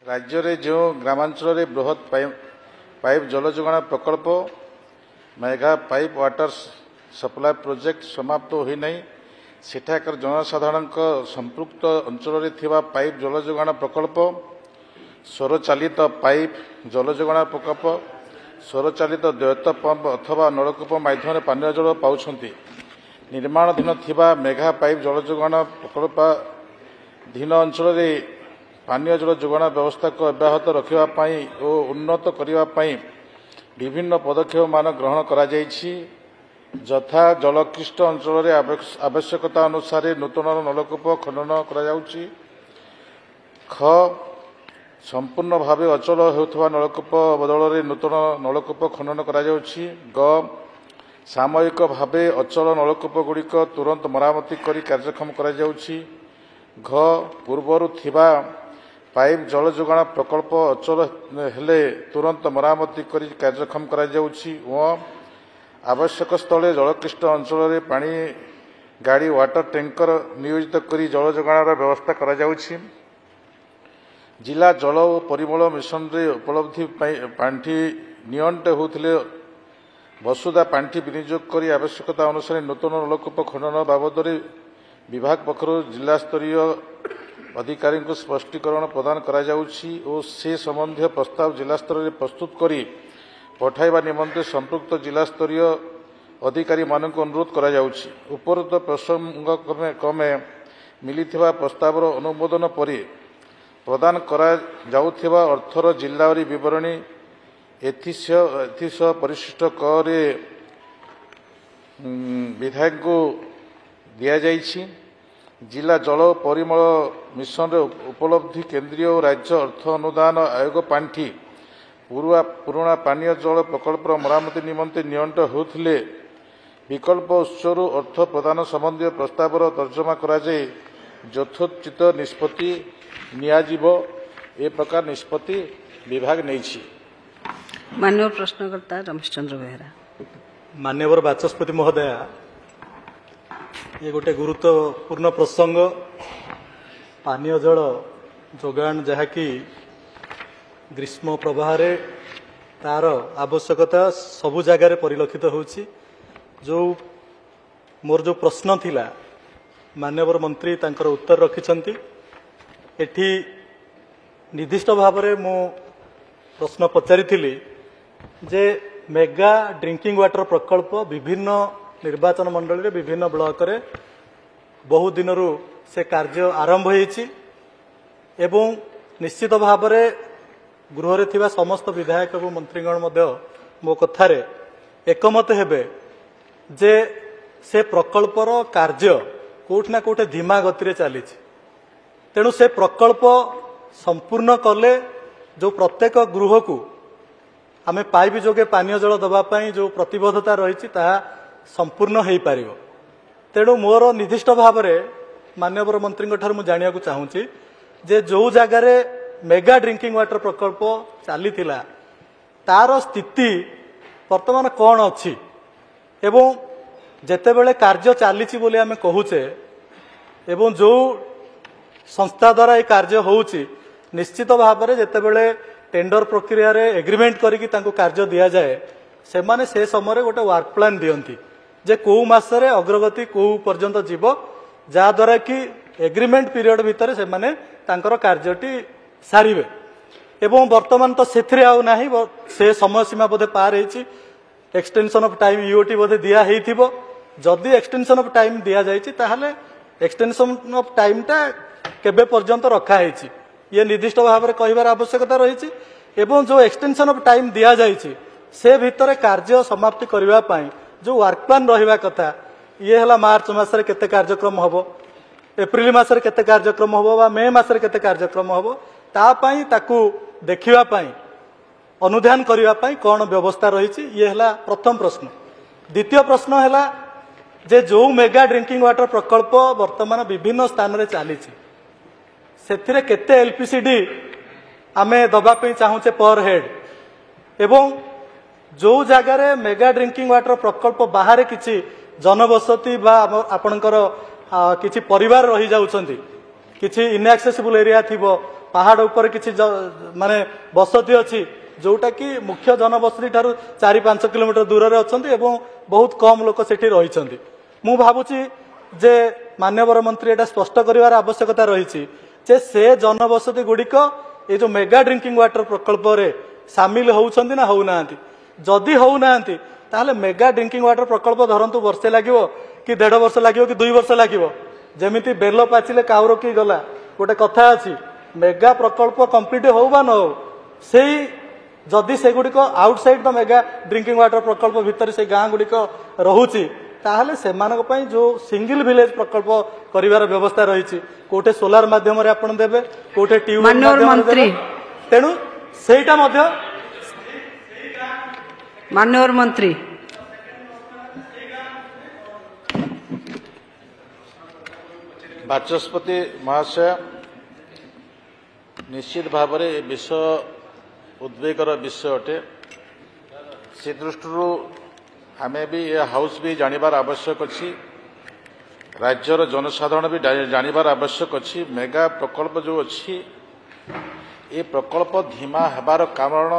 राज्य में जो ग्रामांचल में बृहत पाइप जल जोगाण प्रकल्प Megha pipe water supply project समाप्त होना सेठाकर जनसाधारण संपृक्त अंचल में पाइप जल जोगाण प्रकल्प सौर चालित पाइप जल जोगाण प्रकल्प सौर चालित द्वैत पंप अथवा नलकूप माध्यम पानीय जल पाँच निर्माणाधीन थिबा मेघा पाइप जल जोगाण प्रकल्पाधीन अंचल में पानीय जल जोगाण व्यवस्था को अब्याहत रखापी और उन्नत करने विभिन्न पदक्षेप मान ग्रहण करा जायछि यथा जलक्लिष्ट अंचल में आवश्यकता अनुसार नूतन नलकूप खनन करा जाउछि। ख संपूर्ण भाव अचल होउथबा नलकूप बदल में नूतन नलकूप खनन करा जाउछि। ग सामयिक भाव अचल नलकूप गुड़िक तुरंत मरामती करी कार्यक्षम करा जाउछि। घ पूर्वर थिबा पाइप जल जोगाण प्रकल्प अचल हेले तुरंत मरामती करी कार्यक्षम करा जाउछि। व आवश्यक स्थले जलक्लिष्ट अंचल में पानी गाड़ी वाटर टैंकर नियोजित करी जल जोगाण व्यवस्था करा जाउछि। जिला जल और परिमल मिशन रे उपलब्धि पांठी नियंट होते वसुधा पांठी विनियोग करी आवश्यकता अनुसार नूतन नलकूप खनन बाबद विभाग पक्षर जिला स्तरीय अधिकारी को स्पष्टीकरण प्रदान करा जाउछि और से संबंधी प्रस्ताव जिला स्तर में प्रस्तुत करी पठाइबा निमंते संपृक्त जिला स्तरीय अधिकारी मानक अनुरोध करा जाउछि। उपरोक्त प्रसंग क्रमे मिलिथिबा प्रस्तावर अनुमोदन पर प्रदान करा जाउथिबा अर्थर जिल्लावारी विवरणी एथिस परिशिष्ट करे विधायक को दिया जाइछि। जिला जल परिमल मिशन उपलब्धि केंद्रीय और राज्य अर्थ अनुदान आयोग पांठी पुराणा पानीय जल प्रकल्प मरामती निमंते नियंट होते विकल्प उत्सर अर्थ प्रदान संबंधी प्रस्तावर तर्जमा कराଯାଇ यथोचित निष्पत्ति नियाजिबो ए प्रकार निष्पत्ति विभाग नहीं। माननीय प्रश्नकर्ता रमेश चंद्र बेहरा। माननीय बाचस्पति महोदय ये गोटे गुरुत्वपूर्ण प्रसंग पानीय जल जोगान जहाँकि ग्रीष्म प्रवाह तार आवश्यकता सबु जगार परिलक्षित होछि। जो मोर जो प्रश्न थिला माननीय मंत्री तांकर उत्तर रखिछंती एठी निर्दिष्ट भाव में मो प्रश्न पचारि जे मेगा ड्रिंकिंग वाटर प्रकल्प विभिन्न निर्वाचन मंडल रे विभिन्न ब्लॉक रे बहु दिन से कार्य आरंभ होईछि एवं निश्चित भाव में गृह रे थिबा समस्त विधायक और मंत्रीगण मध्य मो कथारे एकमत हेबे जे से प्रकल्पर कार्य कोठना कोठे धीमा गति चली तेणु से प्रकल्प संपूर्ण कले जो प्रत्येक गृह को आमे पाइप जोगे पानीय जल दवापाई जो प्रतिबद्धता रही संपूर्ण हो पार। तेणु मोर निर्दिष्ट भाव में माननीय मंत्री मु जाना चाहूँगी जे जो जगार मेगा ड्रिंकिंग वाटर प्रकल्प चली तार स्थिति वर्तमान कौन अच्छी एवं जेतेबेले कार्य चली आम कहूचे एवं जो संस्था द्वारा ये कार्य होउची निश्चित भाव में जेतेबेले टेंडर प्रक्रिया रे एग्रीमेंट करिकी तांको कार्य दिया जाए से माने से समय गोटे वर्क प्लान दियंती जे को मासरे अग्रगति को पर्यंत जीव जहा द्वारा कि एग्रीमेंट पीरियड भितर से माने तांकर कार्यटी सारिबे एवं वर्तमान तो सेथरे आउ नाही से समय सीमा बोधे पार हेछि एक्सटेंशन ऑफ टाइम यूओटी बोधे दिया हेइथिबो जदि एक्सटेंशन ऑफ टाइम दिया जाइछि ताहाले एक्सटेंशन ऑफ टाइम टा केबे पर्यंत रखा हेछि ये निर्दिष्ट भाव में कहबार आवश्यकता रही एवं जो एक्सटेंशन ऑफ टाइम दिया जाइछि से भितर कार्य समाप्ति करबा पई जो वर्क प्लान रहिबा कथा ये हला मार्च मासरे केते कार्यक्रम हबो एप्रिल मासरे केते कार्यक्रम हबो बा मे मासरे केते कार्यक्रम हबो ता पई ताकू देखिबा पई अनुध्यान करबा पई कोन व्यवस्था रही ये हला प्रथम प्रश्न। द्वितीय प्रश्न हला जे जो मेगा ड्रिंकिंग वाटर प्रकल्प वर्तमान विभिन्न स्थान रे चली से केते एलपीसीडी आमे दबा पे चाहूचे पर हेड एवं जो जगार मेगा ड्रिंकिंग वाटर प्रकल्प बाहर किछि जनबसती बा आपणकर किछि परिवार रही जाउछंती किछि इनएक्सेसिबल एरिया थिबो पहाड़ ऊपर किसी माने बसती अच्छी जोटा कि मुख्य जनबसती ठारू 4-5 किलोमीटर दूर रे अछंती एवं बहुत कम लोक सेठी रहिछंती मु भाबुची जे माननीय मंत्री एटा स्पष्ट करिवार आवश्यकता रही जे से जनबसती गुड़िक ये जो मेगा ड्रिंकिंग वाटर प्रकल्प रे सामिल होउछंती ना होउनांती जदि होउनांती ताहले मेगा ड्रिंकिंग वाटर प्रकल्प धरंतु वर्षे लागिवो कि 1.5 वर्ष लागिवो कि 2 वर्ष लागिवो जेमिति बेल पाचिले काउर की गला गोटे कथा अछि मेगा प्रकल्प कंप्लीट हो बा न हो सेही जदि से गुड़िक outside the mega drinking water प्रकल्प भितर से गाँ गुड़िक रहुची ताहले सेमानक पई जो सिंगल विलेज प्रकल्प करिवार व्यवस्था रही कोठे सोलार माध्यम रे आपण देबे कोठे ट्यूबवेल माध्यम रे तेनु सेटा मध्य माननीय मंत्री बाचस्पति महाशय निश्चित भाव में विषय उद्वेगर विषय अटे से दृष्टि आम भी ये हाउस भी जानवर आवश्यक अच्छी राज्यर जनसाधारण भी जानवर आवश्यक अच्छी मेगा प्रकल्प जो अच्छी ये प्रकल्प धीमा हेबार कारण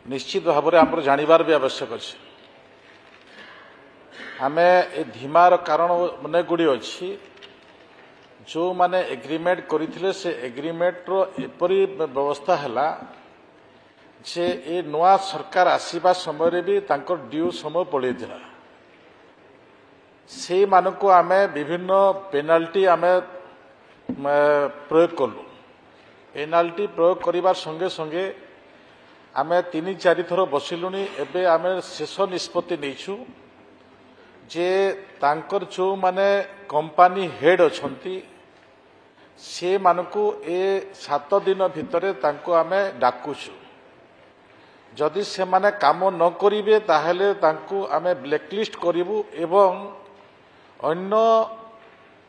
निश्चित भाव में आम जानवर भी आवश्यक अच्छी आम ए धीमार कारण अनेक गुड़ी अच्छी जो माने एग्रीमेंट करथिले से एग्रीमेंट रो एपरी व्यवस्था हैला जे ए नवा सरकार आसीबा समय रे भी तांकर ड्यू समय पड़ेथिला से मानको आमे विभिन्न पेनाल्टी आमे प्रयोग कलु पेनाल्टी प्रयोग करिबार संगे संगे आमे 3-4 थर बसिलुनी एबे आमे शेष निष्पत्ति नैछु जे तांकर जो माने कंपनी हेड अछंती से मानकु ए 7 दिन भितरे तांको आमे डाकुछु जदि से माने काम न करिवे ताहेले तांको आमे ब्लैकलिस्ट करिवु एवं अन्य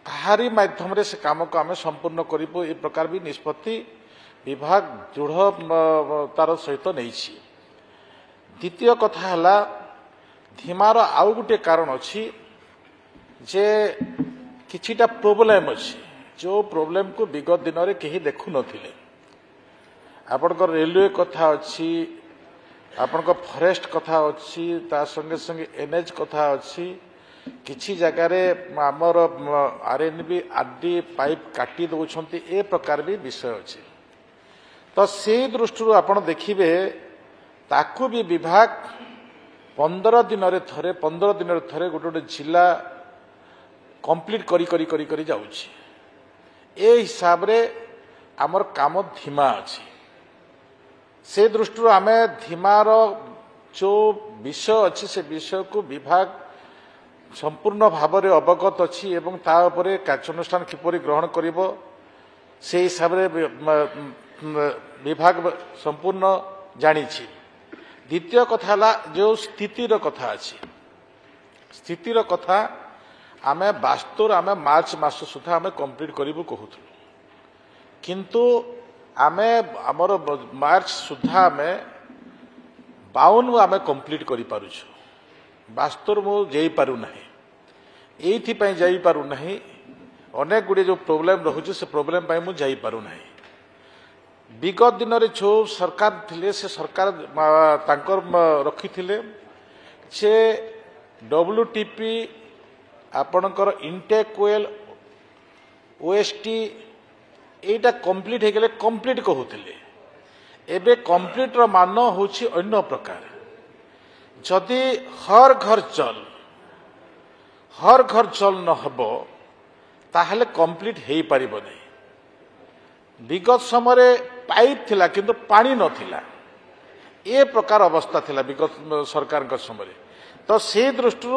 कहारी माध्यम रे से काम को आमे संपूर्ण करिवु ए प्रकार भी निष्पत्ति विभाग दृढ़ तार सहित नैछि द्वितीय कथा हला धीमार आउ गोटे कारण अच्छी जे किछिटा प्रोब्लेम अच्छी जो प्रोब्लेम को विगत दिन में कहीं देखु नथिले आपनकर रेलवे कथा अच्छी आपनकर फॉरेस्ट कथा अच्छी ता संगे संगे एनएच कथा अच्छी किछि जगह रे हमर आरएनबी आरडी पाइप काटी दउछंती ए प्रकार भी विषय अच्छी तो से दृष्टि आपण देखिबे ताकू भी विभाग 15 दिन थे 15 दिन थे गोटे गोटे जिला कंप्लीट करी जाउछि ए हिसाब रे आमर काम धीमा अछि से दृष्टि आमे धीमार जो विषय अच्छी से विषय को विभाग संपूर्ण भाव में अवगत अच्छी एवं ता उपरे कार्यानुष्ठान किपरि ग्रहण करिवो से हिसाब रे विभाग संपूर्ण जानिछि द्वितीय कथा ला जो स्थितिर कथा अच्छी स्थितिर कथा आमे वास्तव आमे मार्च मास सुधा आमे कंप्लीट करिवु कहूथु किंतु आमे हमर मार्च सुधा आमे 52 आमे कंप्लीट करि पारुछु वास्तव मो जेई पारु नाही एथि पय जाई पारु नाही अनेक गुडे जो प्रॉब्लम रहउछु से प्रॉब्लम पय मु जाई पारु नाही विगत दिन रे जो सरकार थिले से सरकार तांकर रखी थिले से डब्ल्यूटीपी आपणकर इंटेक वेल ओएसटी एटा कंप्लीट हे गेले कंप्लीट कहउथिले एबे कंप्लीट रो मान होछि अन्य प्रकार जदि हर घर जल न हबो ताहले कंप्लीट हेई परिबो नै विगत समय पाइप थिला किंतु पानी नथिला ए प्रकार अवस्था थिला विगत सरकार का समय तो से दृष्टि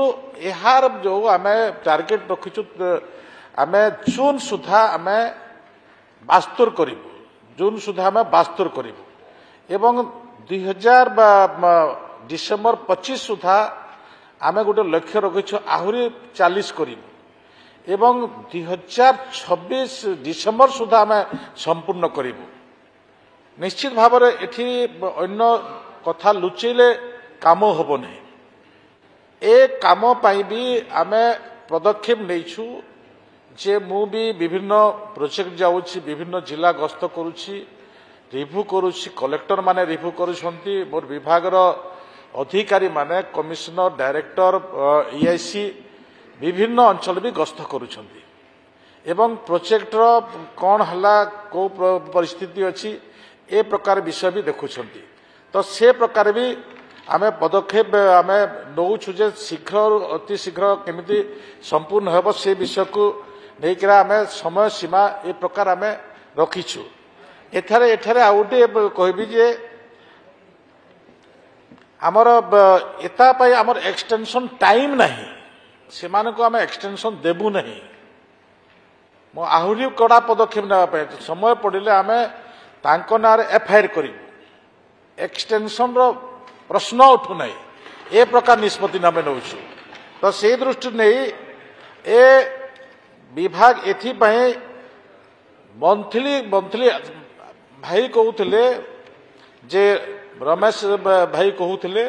यार जो आमे टार्गेट रखिछु आमे जून सुधा आमे बास्तुर करिवु जून सुधा आमे बास्तुर करिवु एवं 2000 डिसेंबर 25 सुधा आमे गोटे लक्ष्य रखिछु आहुरी 40 करिवु एवं 2026 डिसेंबर सुधा आमे संपूर्ण करिवु निश्चित भाव में एठी अन्य कथा लुचेले काम होबो नै ए काम पाई भी आमे पदक्षेप नैछु जे मु भी विभिन्न प्रोजेक्ट जाऊँगी विभिन्न जिला गस्त करुच्ची रिव्यू करुच्ची कलेक्टर माने रिव्यू करुछंती मोर विभाग अधिकारी माने कमिशनर डायरेक्टर ईआईसी विभिन्न अंचल भी गस्त करुछंती एवं प्रोजेक्ट कौन हला को परिस्थिति अच्छी ए प्रकार विषय भी देखुछंती तो से प्रकार भी आमे पदक्षेप आमे नौछु जे शीघ्र अति शीघ्र केमिति संपूर्ण हेब से विषय को लेकिन आमे समय सीमा ए प्रकार आमे रखीछु एठारे एठारे आउटे कहबी जे आमर एता पई आमर एक्सटेंशन टाइम नहीं से मानको आमे एक्सटेंशन देबु नहीं मो आहुरी कड़ा पदक्षेप ना समय पड़िले आमे तांको नारे एफआईआर करिबु एक्सटेंशन रो प्रश्न उठु नहीं ए प्रकार निष्पत्ति नामे नौछु तो से दृष्टि नहीं ए विभाग एथि पई मंथली मंथली भाई कहूले जे रमेश भाई कहूले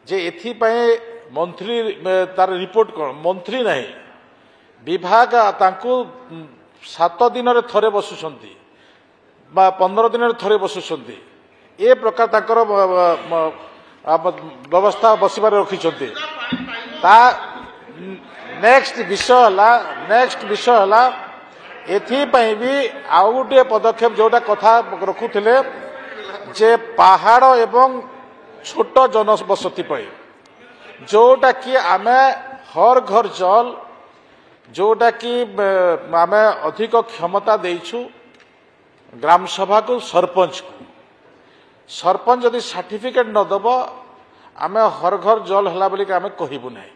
जे एथि पई मंथली तार रिपोर्ट कौन मंथली नहीं विभाग तांको 7 दिन थरे बसुछंती 15 दिन थरे बसुछंती ए प्रकार ताकर व्यवस्था बसबार रखिछंती ता नेक्स्ट विषय हला एथि पई भी आउ गोटे पदक्षेप जोटा कथा रखुथिले जे पहाड़ एवं छोट जनबसती पई जोटा कि आमे हर घर जल जोटा कि आमे अधिक क्षमता देइछु ग्राम सभा को सरपंच जदि सर्टिफिकेट न दब आमे हर घर जल हला बोली आमे कहबू नहीं